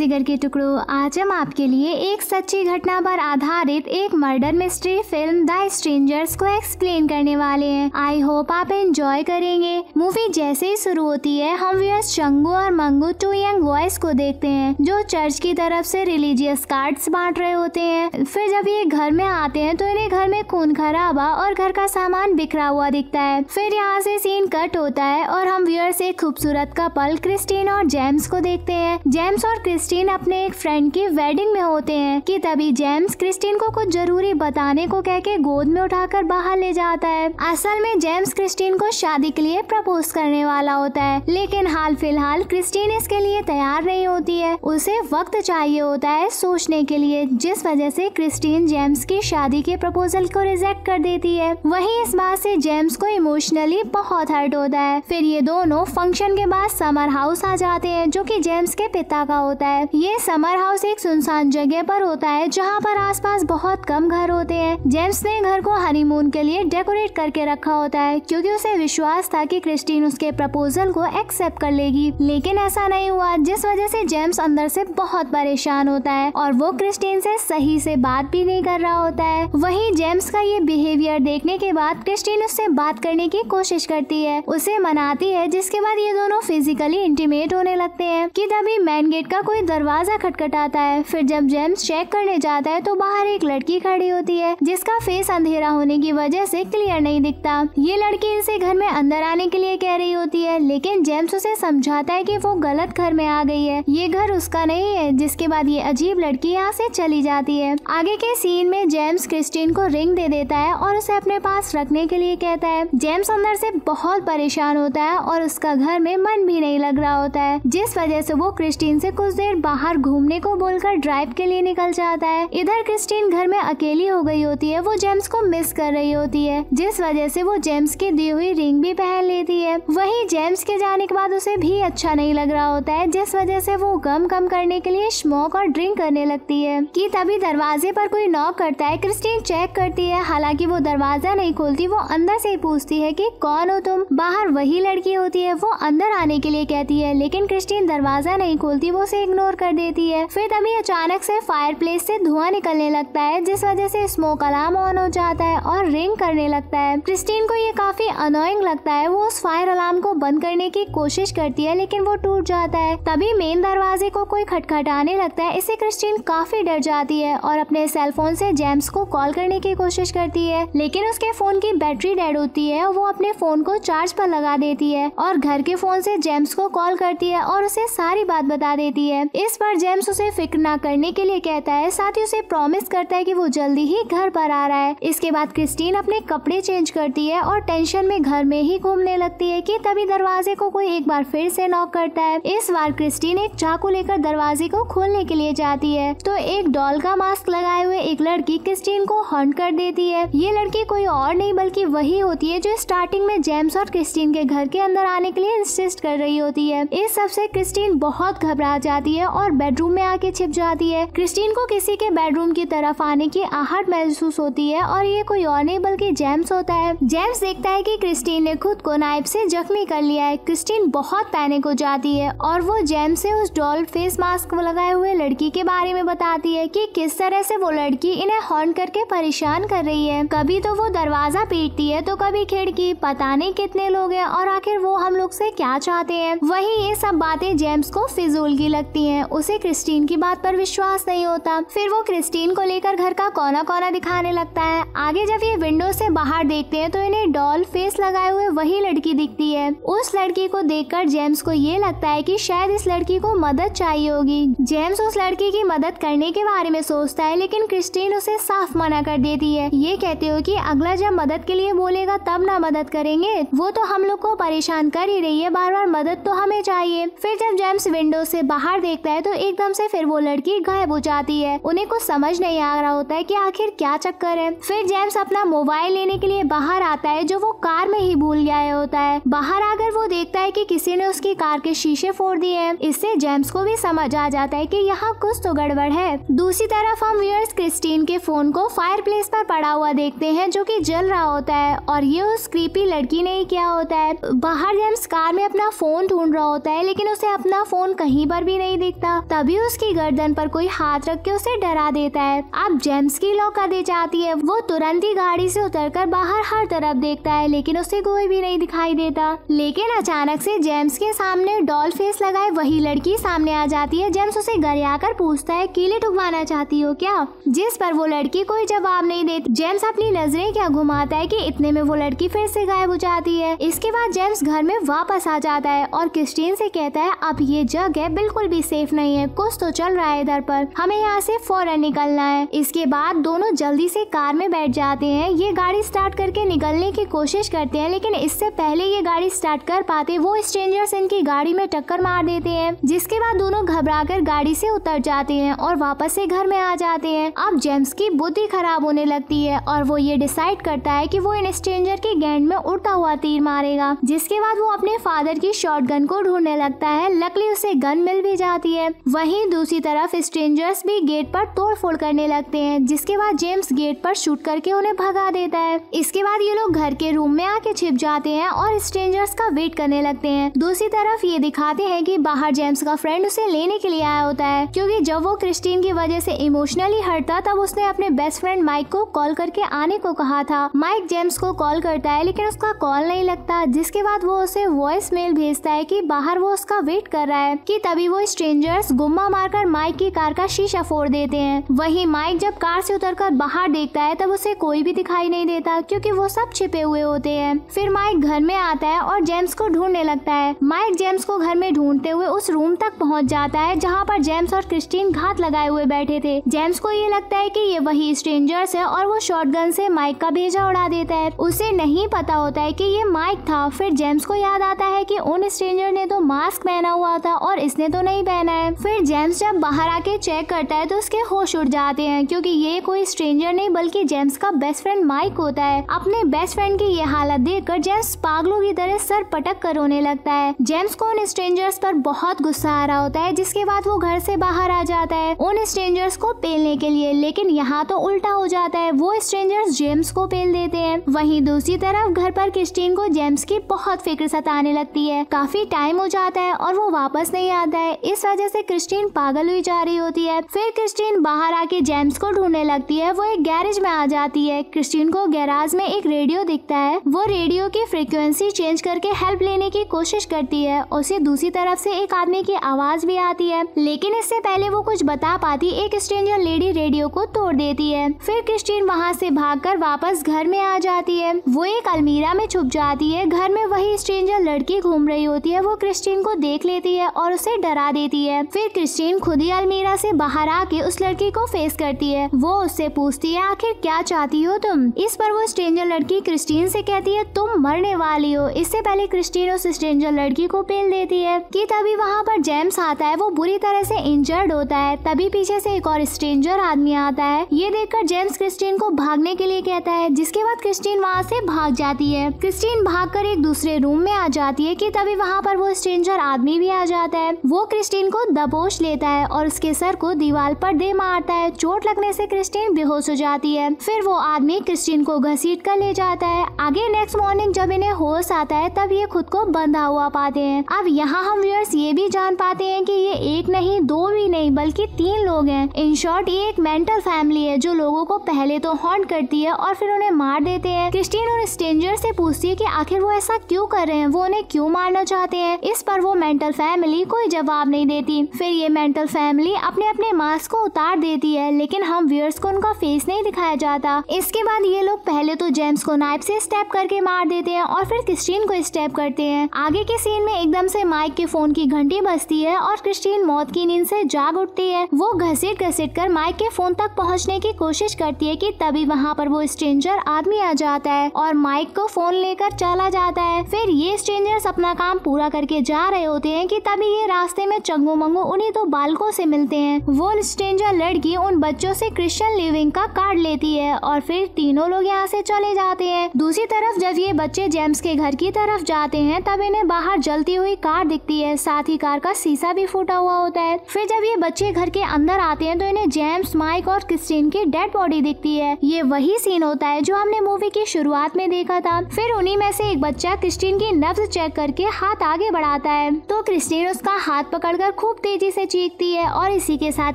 जिगर के टुकड़ों, आज हम आपके लिए एक सच्ची घटना पर आधारित एक murder mystery film the strangers को एक्सप्लेन करने वाले हैं। आई होप आप एंजॉय करेंगे। मूवी जैसे ही शुरू होती है, हम व्यूअर्स चंगू और मंगू, 2 यंग बॉयज को देखते हैं जो चर्च की तरफ से रिलीजियस कार्ड्स बांट रहे होते हैं। फिर जब ये घर में आते हैं तो इन्हें घर में खून खराबा और घर का सामान बिखरा हुआ दिखता है। फिर यहाँ से सीन कट होता है और हम व्यूअर्स एक खूबसूरत कपल क्रिस्टीन और जेम्स को देखते हैं। जेम्स और क्रिस्टीन अपने एक फ्रेंड की वेडिंग में होते हैं कि तभी जेम्स क्रिस्टीन को कुछ जरूरी बताने को कह के गोद में उठाकर बाहर ले जाता है। असल में जेम्स क्रिस्टीन को शादी के लिए प्रपोज करने वाला होता है, लेकिन हाल फिलहाल क्रिस्टीन इसके लिए तैयार नहीं होती है। उसे वक्त चाहिए होता है सोचने के लिए, जिस वजह से क्रिस्टीन जेम्स की शादी के प्रपोजल को रिजेक्ट कर देती है। वहीं इस बात से जेम्स को इमोशनली बहुत हर्ट होता है। फिर ये दोनों फंक्शन के बाद समर हाउस आ जाते हैं जो कि जेम्स के पिता का होता है। ये समर हाउस एक सुनसान जगह पर होता है जहाँ पर आसपास बहुत कम घर होते हैं। जेम्स ने घर को हनीमून के लिए डेकोरेट करके रखा होता है क्योंकि उसे विश्वास था कि क्रिस्टीन उसके प्रपोजल को एक्सेप्ट कर लेगी, लेकिन ऐसा नहीं हुआ, जिस वजह से जेम्स अंदर से बहुत परेशान होता है और वो क्रिस्टीन से सही से बात भी नहीं कर रहा होता है। वहीं जेम्स का ये बिहेवियर देखने के बाद क्रिस्टीन उससे बात करने की कोशिश करती है, उसे मनाती है, जिसके बाद ये दोनों फिजिकली इंटीमेट होने लगते हैं कि तभी मेन गेट का कोई दरवाजा खटखटाता है। फिर जब जेम्स चेक करने जाता है तो बाहर एक लड़की खड़ी होती है जिसका फेस अंधेरा होने की वजह से क्लियर नहीं दिखता। ये लड़की इसे घर में अंदर आने के लिए कह रही होती है, लेकिन जेम्स उसे समझाता है कि वो गलत घर में आ गई है, ये घर उसका नहीं है। जिसके बाद ये अजीब लड़की यहाँ से चली जाती है। आगे के सीन में जेम्स क्रिस्टीन को रिंग दे देता है और उसे अपने पास रखने के लिए कहता है। जेम्स अंदर से बहुत परेशान होता है और उसका घर में मन भी नहीं लग रहा होता है, जिस वजह से वो क्रिस्टीन से कुछ देर बाहर घूमने को बोलकर ड्राइव के लिए निकल जाता है। इधर क्रिस्टीन घर में अकेली हो गई होती है, वो जेम्स को मिस कर रही होती है, जिस वजह से वो जेम्स की दी हुई रिंग भी पहन लेती है। वहीं जेम्स के जाने के बाद उसे भी अच्छा नहीं लग रहा होता है, जिस वजह से वो गम कम करने के लिए स्मोक और ड्रिंक करने लगती है कि तभी दरवाजे पर कोई नॉक करता है। क्रिस्टीन चेक करती है, हालांकि वो दरवाजा नहीं खोलती, वो अंदर से पूछती है कि कौन हो तुम। बाहर वही लड़की होती है, वो अंदर आने के लिए कहती है, लेकिन क्रिस्टीन दरवाजा नहीं खोलती, वो उसे इग्नोर कर देती है। फिर तभी अचानक से फायर प्लेस से धुआं निकलने लगता है, जिस वजह से स्मोक अलार्म ऑन हो जाता है और रिंग करने लगता है। क्रिस्टीन को ये काफी अनोइंग लगता है, वो उस फायर अलार्म को बंद करने की कोशिश करती है, लेकिन वो टूट जाता है। तभी मेन दरवाजे को कोई खटखटाने लगता है, इससे क्रिस्टीन काफी डर जाती है और अपने सेल फोन से जेम्स को कॉल करने की कोशिश करती है, लेकिन उसके फोन की बैटरी डेड होती है। वो अपने फोन को चार्ज पर लगा देती है और घर के फोन से जेम्स को कॉल करती है और उसे सारी बात बता देती है। इस पर जेम्स उसे फिक्र न करने के लिए कहता है, साथ ही उसे प्रॉमिस करता है कि वो जल्दी ही घर पर आ रहा है। इसके बाद क्रिस्टीन अपने कपड़े चेंज करती है और टेंशन में घर में ही घूमने लगती है कि तभी दरवाजे को कोई एक बार फिर से नॉक करता है। इस बार क्रिस्टीन एक चाकू लेकर दरवाजे को खोलने के लिए जाती है तो एक डॉल का मास्क लगाए हुए एक लड़की क्रिस्टीन को हॉन्ट कर देती है। ये लड़की कोई और नहीं बल्कि वही होती है जो स्टार्टिंग में जेम्स और क्रिस्टीन के घर के अंदर आने के लिए इंसिस्ट कर रही होती है। इस सब से क्रिस्टीन बहुत घबरा जाती है और बेडरूम में आके छिप जाती है। क्रिस्टीन को किसी के बेडरूम की तरफ आने की आहट महसूस होती है और ये कोई और नहीं बल्कि जेम्स होता है। जेम्स देखता है कि क्रिस्टीन ने खुद को नाइफ से जख्मी कर लिया है। क्रिस्टीन बहुत पैनिक हो जाती है और वो जेम्स से उस डॉल फेस मास्क लगाए हुए लड़की के बारे में बताती है कि किस तरह से वो लड़की इन्हें हॉन्ट करके परेशान कर रही है। कभी तो वो दरवाजा पीटती है तो कभी खिड़की, पता नहीं कितने लोग हैं और आखिर वो हम लोग से क्या चाहते हैं। वहीं ये सब बातें जेम्स को फिजूल की लगती हैं, उसे क्रिस्टीन की बात पर विश्वास नहीं होता। फिर वो क्रिस्टीन को लेकर घर का कोना कोना दिखाने लगता है। आगे जब ये विंडो से बाहर देखते हैं तो इन्हें डॉल फेस लगाए हुए वही लड़की दिखती है। उस लड़की को देखकर जेम्स को ये लगता है कि शायद इस लड़की को मदद चाहिए होगी। जेम्स उस लड़की की मदद करने के बारे में सोचता है, लेकिन क्रिस्टीन उसे साफ मना कर देती है, ये कहते हो कि अगला जब मदद के लिए बोलेगा तब ना मदद करेंगे, वो तो हम लोग को परेशान कर ही रही है, बार बार मदद तो हमें चाहिए। फिर जब जेम्स विंडो से बाहर देखता है तो एकदम से फिर वो लड़की गायब हो जाती है। उन्हें कुछ समझ नहीं आ रहा होता है कि आखिर क्या चक्कर है। फिर जेम्स अपना मोबाइल लेने के लिए बाहर आता है जो वो कार में ही भूल गया होता है। बाहर आकर वो देखता है कि किसी ने उसकी कार के शीशे फोड़ दिए हैं। इससे जेम्स को भी समझ आ जाता है कि यहाँ कुछ तो गड़बड़ है। दूसरी तरफ हम व्यूअर्स क्रिस्टीन के फोन को फायर प्लेस पर पड़ा हुआ देखते हैं जो कि जल रहा होता है और ये उस क्रीपी लड़की ने ही किया होता है। बाहर जेम्स कार में अपना फोन ढूंढ रहा होता है, लेकिन उसे अपना फोन कहीं पर भी नहीं दिख देखता। तभी उसकी गर्दन पर कोई हाथ रख के उसे डरा देता है। अब जेम्स की लॉक कर दी जाती है। वो तुरंत ही गाड़ी से उतरकर बाहर हर तरफ देखता है, लेकिन उसे कोई भी नहीं दिखाई देता। लेकिन अचानक से जेम्स के सामने डॉल फेस लगाए वही लड़की सामने आ जाती है। जेम्स उसे गरियाकर पूछता है, कीले ठुकवाना चाहती हो क्या? जिस पर वो लड़की कोई जवाब नहीं देती। जेम्स अपनी नजरें क्या घुमाता है कि इतने में वो लड़की फिर से गायब हो जाती है। इसके बाद जेम्स घर में वापस आ जाता है और क्रिस्टीन से कहता है, अब ये जगह बिल्कुल भी सेफ नहीं है, कुछ तो चल रहा है इधर पर, हमें यहाँ से फौरन निकलना है। इसके बाद दोनों जल्दी से कार में बैठ जाते हैं। ये गाड़ी स्टार्ट करके निकलने की कोशिश करते हैं, लेकिन इससे पहले ये गाड़ी स्टार्ट कर पाते वो स्ट्रेंजर्स इनकी गाड़ी में टक्कर मार देते हैं। जिसके बाद दोनों घबराकर गाड़ी से उतर जाते हैं और वापस से घर में आ जाते हैं। अब जेम्स की बुद्धि खराब होने लगती है और वो ये डिसाइड करता है कि वो इन स्ट्रेंजर की गैंग में उड़ता हुआ तीर मारेगा। जिसके बाद वो अपने फादर की शॉटगन को ढूंढने लगता है। लकीली उसे गन मिल भी जाती है। वहीं दूसरी तरफ स्ट्रेंजर्स भी गेट पर तोड़फोड़ करने लगते हैं। जिसके बाद जेम्स गेट पर शूट करके उन्हें भगा देता है। इसके बाद ये लोग घर के रूम में आके छिप जाते हैं और स्ट्रेंजर्स का वेट करने लगते हैं। दूसरी तरफ ये दिखाते हैं कि बाहर जेम्स का फ्रेंड उसे लेने के लिए आया होता है, क्योंकि जब वो क्रिस्टीन की वजह से इमोशनली हर्ट था तब उसने अपने बेस्ट फ्रेंड माइक को कॉल करके आने को कहा था। माइक जेम्स को कॉल करता है, लेकिन उसका कॉल नहीं लगता। जिसके बाद वो उसे वॉइस मेल भेजता है कि बाहर वो उसका वेट कर रहा है। कि तभी वो स्ट्रेंजर्स गुम्मा मारकर माइक की कार का शीशा फोड़ देते हैं। वहीं माइक जब कार से उतरकर बाहर देखता है तब उसे कोई भी दिखाई नहीं देता, क्योंकि वो सब छिपे हुए होते हैं। फिर माइक घर में आता है और जेम्स को ढूंढने लगता है। माइक जेम्स को घर में ढूंढते हुए उस रूम तक पहुंच जाता है जहां पर जेम्स और क्रिस्टीन घात लगाए हुए बैठे थे। जेम्स को ये लगता है कि ये वही स्ट्रेंजर्स है और वो शॉटगन से माइक का भेजा उड़ा देता है। उसे नहीं पता होता है कि ये माइक था। फिर जेम्स को याद आता है कि उन स्ट्रेंजर ने तो मास्क पहना हुआ था और इसने तो नहीं पहना है। फिर जेम्स जब बाहर आके चेक करता है तो उसके होश उड़ जाते हैं, क्योंकि ये कोई स्ट्रेंजर नहीं बल्कि जेम्स का बेस्ट फ्रेंड माइक होता है। अपने बेस्ट फ्रेंड की ये हालत देखकर जेम्स पागलों की तरह सर पटक कर रोने लगता है। जेम्स को उन स्ट्रेंजर्स पर बहुत गुस्सा आ रहा होता है। जिसके बाद वो घर से बाहर आ जाता है उन स्ट्रेंजर्स को पेलने के लिए, लेकिन यहाँ तो उल्टा हो जाता है। वो स्ट्रेंजर्स जेम्स को पेल देते हैं। वहीं दूसरी तरफ घर पर क्रिस्टीन को जेम्स की बहुत फिक्र सताने लगती है। काफी टाइम हो जाता है और वो वापस नहीं आता है। इस वजह से क्रिस्टीन पागल हुई जा रही होती है। फिर क्रिस्टीन बाहर आके जेम्स को ढूंढने लगती है। वो एक गैरेज में आ जाती है। क्रिस्टीन को गैराज में एक रेडियो दिखता है। वो रेडियो की फ्रीक्वेंसी चेंज करके हेल्प लेने की कोशिश करती है। उसे दूसरी तरफ से एक आदमी की आवाज भी आती है, लेकिन इससे पहले वो कुछ बता पाती एक स्ट्रेंजर लेडी रेडियो को तोड़ देती है। फिर क्रिस्टीन वहाँ से भागकर वापस घर में आ जाती है। वो एक अलमीरा में छुप जाती है। घर में वही स्ट्रेंजर लड़की घूम रही होती है। वो क्रिस्टीन को देख लेती है और उसे डरा देती है। फिर क्रिस्टीन खुद ही अलमीरा से बाहर आके उस लड़की को फेस करती है। वो उससे पूछती है, आखिर क्या चाहती हो तुम? इस पर वो स्ट्रेंजर लड़की क्रिस्टीन से कहती है, तुम मरने वाली हो। इससे पहले क्रिस्टीन उस स्ट्रेंजर लड़की को पेल देती है। कि तभी वहाँ पर जेम्स आता है। वो बुरी तरह से इंजर्ड होता है। तभी पीछे से एक और स्ट्रेंजर आदमी आता है। ये देखकर जेम्स क्रिस्टीन को भागने के लिए कहता है। जिसके बाद क्रिस्टीन वहाँ से भाग जाती है। क्रिस्टीन भागकर एक दूसरे रूम में आ जाती है। कि तभी वहाँ पर वो स्ट्रेंजर आदमी भी आ जाता है। वो क्रिस्टीन को दबोच लेता है और उसके सर को दीवार पर दे मारता है। चोट लगने से क्रिस्टीन बेहोश हो जाती है। फिर वो आदमी क्रिस्टीन को घसीट कर ले जाता है। आगे नेक्स्ट मॉर्निंग जब इन्हें होश आता है तब ये खुद को बंधा हुआ पाते हैं। अब यहाँ हम व्यूअर्स ये भी जान पाते हैं कि ये एक नहीं, दो भी नहीं, बल्कि 3 लोग हैं। इन शॉर्ट ये एक मेंटल फैमिली है जो लोगों को पहले तो हॉन्ट करती है और फिर उन्हें मार देते हैं। क्रिस्टीन उन स्ट्रेंजर से पूछती है कि आखिर वो ऐसा क्यों कर रहे हैं, वो उन्हें क्यों मारना चाहते हैं। इस पर वो मेंटल फैमिली कोई जवाब नहीं देती। फिर ये मेंटल फैमिली अपने अपने मास्क को उतार देती है, लेकिन हम व्यूअर्स को उनका फेस नहीं दिखाया जाता। इसके बाद ये लोग पहले तो जेम्स को नाइफ से स्टैब करके मार देते हैं और फिर क्रिस्टीन को स्टैब करते हैं। आगे के सीन में एकदम से माइक के फोन की घंटी बजती है और क्रिस्टीन मौत की नींद से जाग उठती है। वो घसीट कर माइक के फोन तक पहुंचने की कोशिश करती है कि तभी वहां पर वो स्ट्रेंजर आदमी आ जाता है और माइक को फोन लेकर चला जाता है। फिर ये स्ट्रेंजर्स अपना काम पूरा करके जा रहे होते हैं कि तभी ये रास्ते में चंगू मंगू उन्हीं 2 बालकों से मिलते हैं। वो स्ट्रेंजर लड़की उन बच्चों से क्रिश्चियन लिविंग का कार्ड लेती है और फिर तीनों लोग यहाँ से चले जाते हैं। दूसरी तरफ जब ये बच्चे जेम्स के घर की तरफ जाते हैं तब इन्हें बाहर जलती हुई कार दिखती है। साथ ही कार का शीशा भी फूटा हुआ होता है। फिर जब ये बच्चे घर के अंदर आते हैं तो इन्हें जेम्स, माइक और क्रिस्टीन की डेड बॉडी दिखती है। ये वही सीन होता है जो हमने मूवी की शुरुआत में देखा था। फिर उन्हीं में से एक बच्चा क्रिस्टीन की नब्ज चेक करके हाथ आगे बढ़ाता है तो क्रिस्टीन उसका हाथ पकड़कर खूब तेजी से चीखती है और इसी के साथ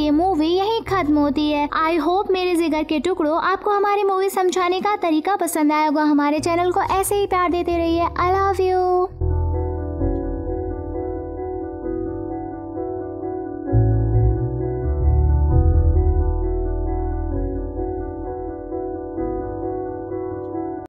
ये मूवी यहीं खत्म होती है। आई होप मेरे जिगर के टुकड़ों आपको हमारी मूवी समझाने का तरीका पसंद आया होगा। हमारे चैनल को ऐसे ही प्यार देते रहिए। I love you.